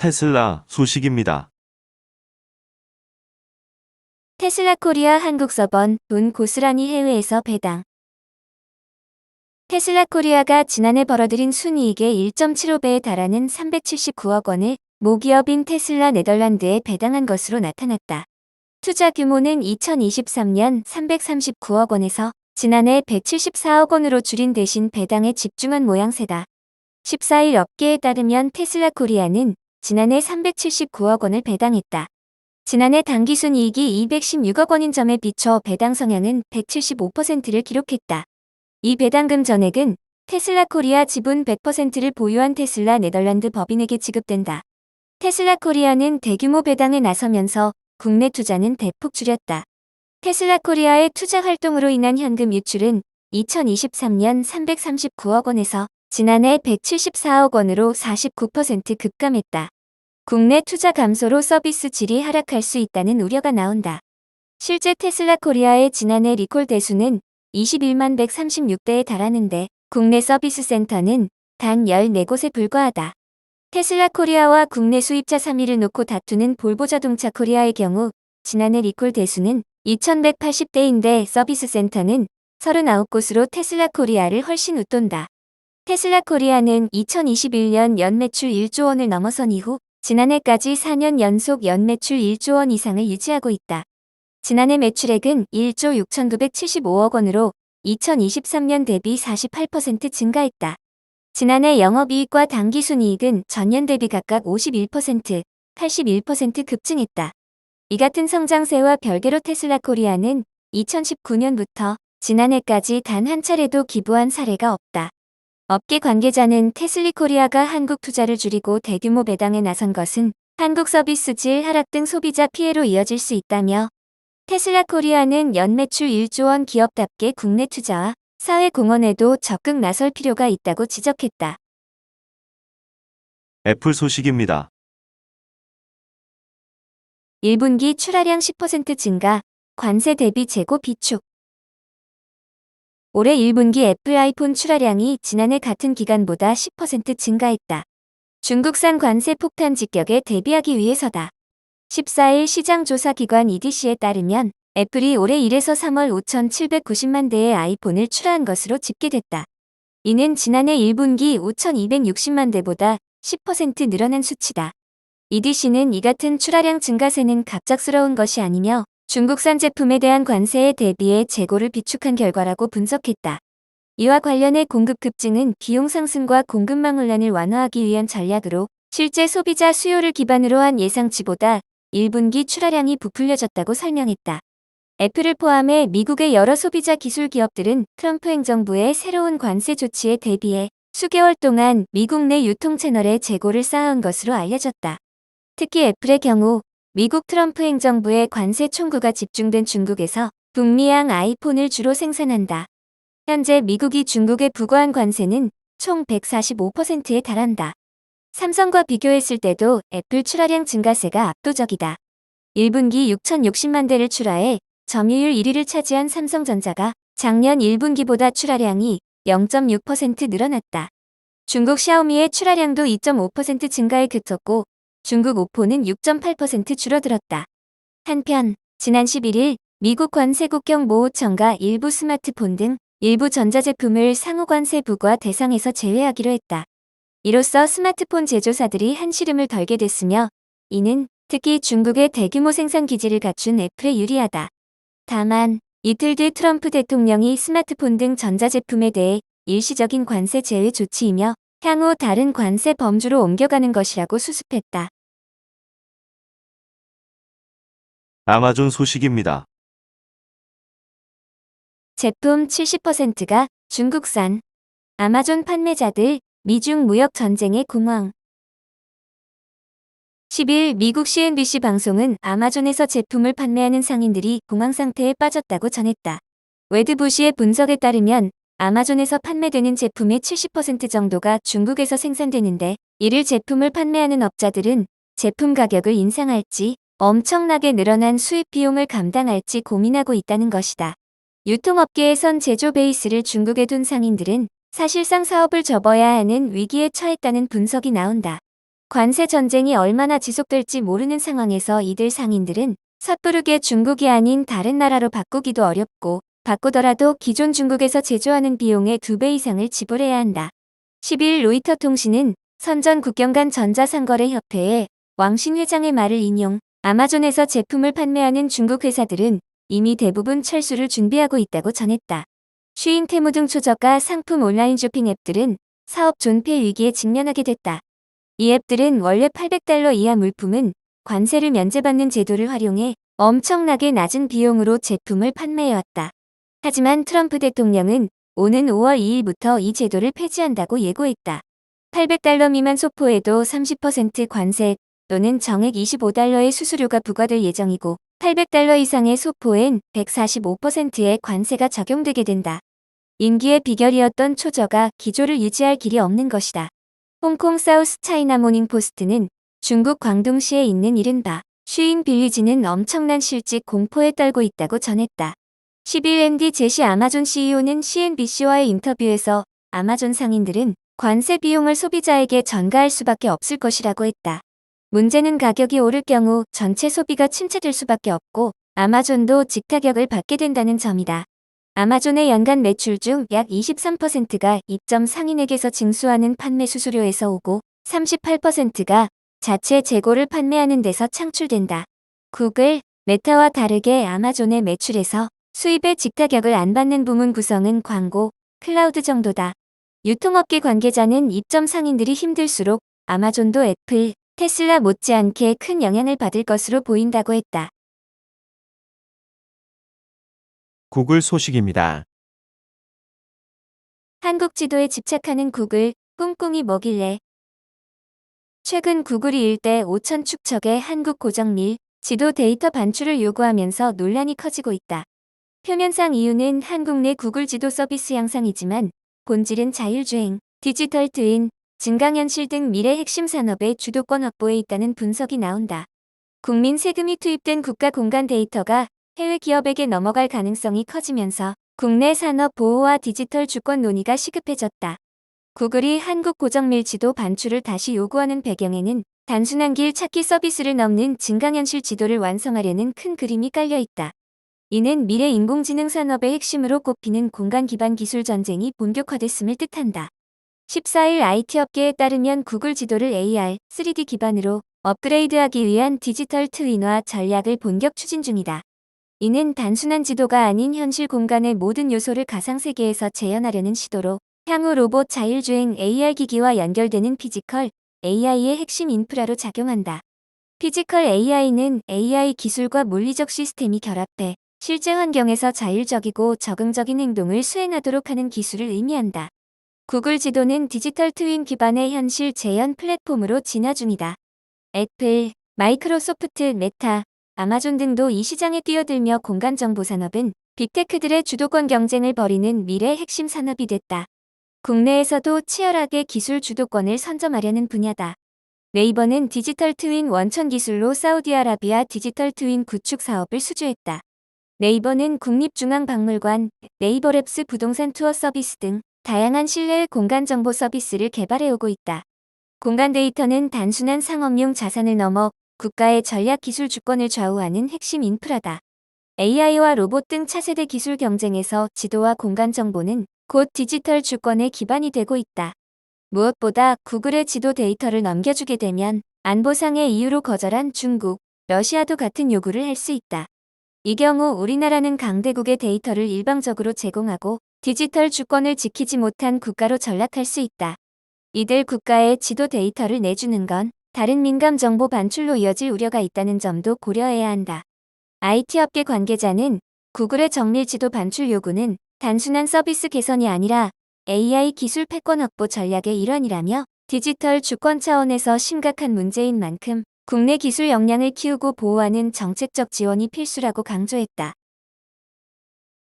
테슬라 소식입니다. 테슬라 코리아 한국 서번 돈 고스란히 해외에서 배당. 테슬라 코리아가 지난해 벌어들인 순이익의 1.75배에 달하는 379억 원을 모기업인 테슬라 네덜란드에 배당한 것으로 나타났다. 투자 규모는 2023년 339억 원에서 지난해 174억 원으로 줄인 대신 배당에 집중한 모양새다. 14일 업계에 따르면 테슬라 코리아는 지난해 379억 원을 배당했다. 지난해 당기순이익이 216억 원인 점에 비춰 배당 성향은 175%를 기록했다. 이 배당금 전액은 테슬라 코리아 지분 100%를 보유한 테슬라 네덜란드 법인에게 지급된다. 테슬라 코리아는 대규모 배당에 나서면서 국내 투자는 대폭 줄였다. 테슬라 코리아의 투자 활동으로 인한 현금 유출은 2023년 339억 원에서 지난해 174억 원으로 49% 급감했다. 국내 투자 감소로 서비스 질이 하락할 수 있다는 우려가 나온다. 실제 테슬라 코리아의 지난해 리콜 대수는 21만 136대에 달하는데 국내 서비스 센터는 단 14곳에 불과하다. 테슬라 코리아와 국내 수입자 3위를 놓고 다투는 볼보 자동차 코리아의 경우 지난해 리콜 대수는 2180대인데 서비스 센터는 39곳으로 테슬라 코리아를 훨씬 웃돈다. 테슬라 코리아는 2021년 연매출 1조 원을 넘어선 이후 지난해까지 4년 연속 연매출 1조 원 이상을 유지하고 있다. 지난해 매출액은 1조 6,975억 원으로 2023년 대비 48% 증가했다. 지난해 영업이익과 당기순이익은 전년 대비 각각 51%, 81% 급증했다. 이 같은 성장세와 별개로 테슬라 코리아는 2019년부터 지난해까지 단 한 차례도 기부한 사례가 없다. 업계 관계자는 테슬라 코리아가 한국 투자를 줄이고 대규모 배당에 나선 것은 한국 서비스 질 하락 등 소비자 피해로 이어질 수 있다며 테슬라 코리아는 연매출 1조 원 기업답게 국내 투자와 사회 공헌에도 적극 나설 필요가 있다고 지적했다. 애플 소식입니다. 1분기 출하량 10% 증가, 관세 대비 재고 비축. 올해 1분기 애플 아이폰 출하량이 지난해 같은 기간보다 10% 증가했다. 중국산 관세 폭탄 직격에 대비하기 위해서다. 14일 시장조사기관 EDC에 따르면 애플이 올해 1에서 3월 5,790만 대의 아이폰을 출하한 것으로 집계됐다. 이는 지난해 1분기 5,260만 대보다 10% 늘어난 수치다. EDC는 이 같은 출하량 증가세는 갑작스러운 것이 아니며 중국산 제품에 대한 관세에 대비해 재고를 비축한 결과라고 분석했다. 이와 관련해 공급 급증은 비용 상승과 공급망 혼란을 완화하기 위한 전략으로 실제 소비자 수요를 기반으로 한 예상치보다 1분기 출하량이 부풀려졌다고 설명했다. 애플을 포함해 미국의 여러 소비자 기술 기업들은 트럼프 행정부의 새로운 관세 조치에 대비해 수개월 동안 미국 내 유통 채널에 재고를 쌓아온 것으로 알려졌다. 특히 애플의 경우 미국 트럼프 행정부의 관세 총구가 집중된 중국에서 북미향 아이폰을 주로 생산한다. 현재 미국이 중국에 부과한 관세는 총 145%에 달한다. 삼성과 비교했을 때도 애플 출하량 증가세가 압도적이다. 1분기 6,060만 대를 출하해 점유율 1위를 차지한 삼성전자가 작년 1분기보다 출하량이 0.6% 늘어났다. 중국 샤오미의 출하량도 2.5% 증가에 그쳤고 중국 오포는 6.8% 줄어들었다. 한편 지난 11일 미국 관세국경보호청가 일부 스마트폰 등 일부 전자제품을 상호관세 부과 대상에서 제외하기로 했다. 이로써 스마트폰 제조사들이 한시름을 덜게 됐으며 이는 특히 중국의 대규모 생산 기지를 갖춘 애플에 유리하다. 다만 이틀 뒤 트럼프 대통령이 스마트폰 등 전자제품에 대해 일시적인 관세 제외 조치이며 향후 다른 관세 범주로 옮겨가는 것이라고 수습했다. 아마존 소식입니다. 제품 70%가 중국산. 아마존 판매자들 미중 무역 전쟁의 공황. 10일 미국 CNBC 방송은 아마존에서 제품을 판매하는 상인들이 공황 상태에 빠졌다고 전했다. 웨드부시의 분석에 따르면 아마존에서 판매되는 제품의 70% 정도가 중국에서 생산되는데 이를 제품을 판매하는 업자들은 제품 가격을 인상할지 엄청나게 늘어난 수입 비용을 감당할지 고민하고 있다는 것이다. 유통업계에선 제조 베이스를 중국에 둔 상인들은 사실상 사업을 접어야 하는 위기에 처했다는 분석이 나온다. 관세 전쟁이 얼마나 지속될지 모르는 상황에서 이들 상인들은 섣부르게 중국이 아닌 다른 나라로 바꾸기도 어렵고 바꾸더라도 기존 중국에서 제조하는 비용의 2배 이상을 지불해야 한다. 10일 로이터 통신은 선전 국경 간 전자상거래협회의 왕신 회장의 말을 인용, 아마존에서 제품을 판매하는 중국 회사들은 이미 대부분 철수를 준비하고 있다고 전했다. 쉬인, 테무 등 초저가 상품 온라인 쇼핑 앱들은 사업 존폐 위기에 직면하게 됐다. 이 앱들은 원래 $800 이하 물품은 관세를 면제받는 제도를 활용해 엄청나게 낮은 비용으로 제품을 판매해왔다. 하지만 트럼프 대통령은 오는 5월 2일부터 이 제도를 폐지한다고 예고했다. $800 미만 소포에도 30% 관세 또는 정액 $25의 수수료가 부과될 예정이고 $800 이상의 소포엔 145%의 관세가 적용되게 된다. 임기의 비결이었던 초저가 기조를 유지할 길이 없는 것이다. 홍콩 사우스 차이나 모닝 포스트는 중국 광둥시에 있는 이른바 쉬인 빌리지는 엄청난 실직 공포에 떨고 있다고 전했다. 10일 MD 제시 아마존 CEO는 CNBC와의 인터뷰에서 아마존 상인들은 관세 비용을 소비자에게 전가할 수밖에 없을 것이라고 했다. 문제는 가격이 오를 경우 전체 소비가 침체될 수밖에 없고 아마존도 직타격을 받게 된다는 점이다. 아마존의 연간 매출 중 약 23%가 입점 상인에게서 징수하는 판매 수수료에서 오고 38%가 자체 재고를 판매하는 데서 창출된다. 구글, 메타와 다르게 아마존의 매출에서 수입의 직타격을 안 받는 부문 구성은 광고, 클라우드 정도다. 유통업계 관계자는 입점 상인들이 힘들수록 아마존도 애플, 테슬라 못지않게 큰 영향을 받을 것으로 보인다고 했다. 구글 소식입니다. 한국 지도에 집착하는 구글, 꿍꿍이 뭐길래? 최근 구글이 일대 5천 축척의 한국 고정밀 지도 데이터 반출을 요구하면서 논란이 커지고 있다. 표면상 이유는 한국 내 구글 지도 서비스 향상이지만 본질은 자율주행, 디지털 트윈, 증강현실 등 미래 핵심 산업의 주도권 확보에 있다는 분석이 나온다. 국민 세금이 투입된 국가 공간 데이터가 해외 기업에게 넘어갈 가능성이 커지면서 국내 산업 보호와 디지털 주권 논의가 시급해졌다. 구글이 한국 고정밀 지도 반출을 다시 요구하는 배경에는 단순한 길 찾기 서비스를 넘는 증강현실 지도를 완성하려는 큰 그림이 깔려 있다. 이는 미래 인공지능 산업의 핵심으로 꼽히는 공간 기반 기술 전쟁이 본격화됐음을 뜻한다. 14일 IT 업계에 따르면 구글 지도를 AR, 3D 기반으로 업그레이드하기 위한 디지털 트윈화 전략을 본격 추진 중이다. 이는 단순한 지도가 아닌 현실 공간의 모든 요소를 가상세계에서 재현하려는 시도로 향후 로봇 자율주행 AR 기기와 연결되는 피지컬 AI의 핵심 인프라로 작용한다. 피지컬 AI는 AI 기술과 물리적 시스템이 결합돼 실제 환경에서 자율적이고 적응적인 행동을 수행하도록 하는 기술을 의미한다. 구글 지도는 디지털 트윈 기반의 현실 재현 플랫폼으로 진화 중이다. 애플, 마이크로소프트, 메타, 아마존 등도 이 시장에 뛰어들며 공간정보 산업은 빅테크들의 주도권 경쟁을 벌이는 미래 핵심 산업이 됐다. 국내에서도 치열하게 기술 주도권을 선점하려는 분야다. 네이버는 디지털 트윈 원천 기술로 사우디아라비아 디지털 트윈 구축 사업을 수주했다. 네이버는 국립중앙박물관, 네이버랩스 부동산 투어 서비스 등 다양한 실내 공간 정보 서비스를 개발해오고 있다. 공간 데이터는 단순한 상업용 자산을 넘어 국가의 전략 기술 주권을 좌우하는 핵심 인프라다. AI와 로봇 등 차세대 기술 경쟁에서 지도와 공간 정보는 곧 디지털 주권의 기반이 되고 있다. 무엇보다 구글의 지도 데이터를 넘겨주게 되면 안보상의 이유로 거절한 중국, 러시아도 같은 요구를 할 수 있다. 이 경우 우리나라는 강대국의 데이터를 일방적으로 제공하고 디지털 주권을 지키지 못한 국가로 전락할 수 있다. 이들 국가의 지도 데이터를 내주는 건 다른 민감 정보 반출로 이어질 우려가 있다는 점도 고려해야 한다. IT 업계 관계자는 구글의 정밀 지도 반출 요구는 단순한 서비스 개선이 아니라 AI 기술 패권 확보 전략의 일환이라며 디지털 주권 차원에서 심각한 문제인 만큼 국내 기술 역량을 키우고 보호하는 정책적 지원이 필수라고 강조했다.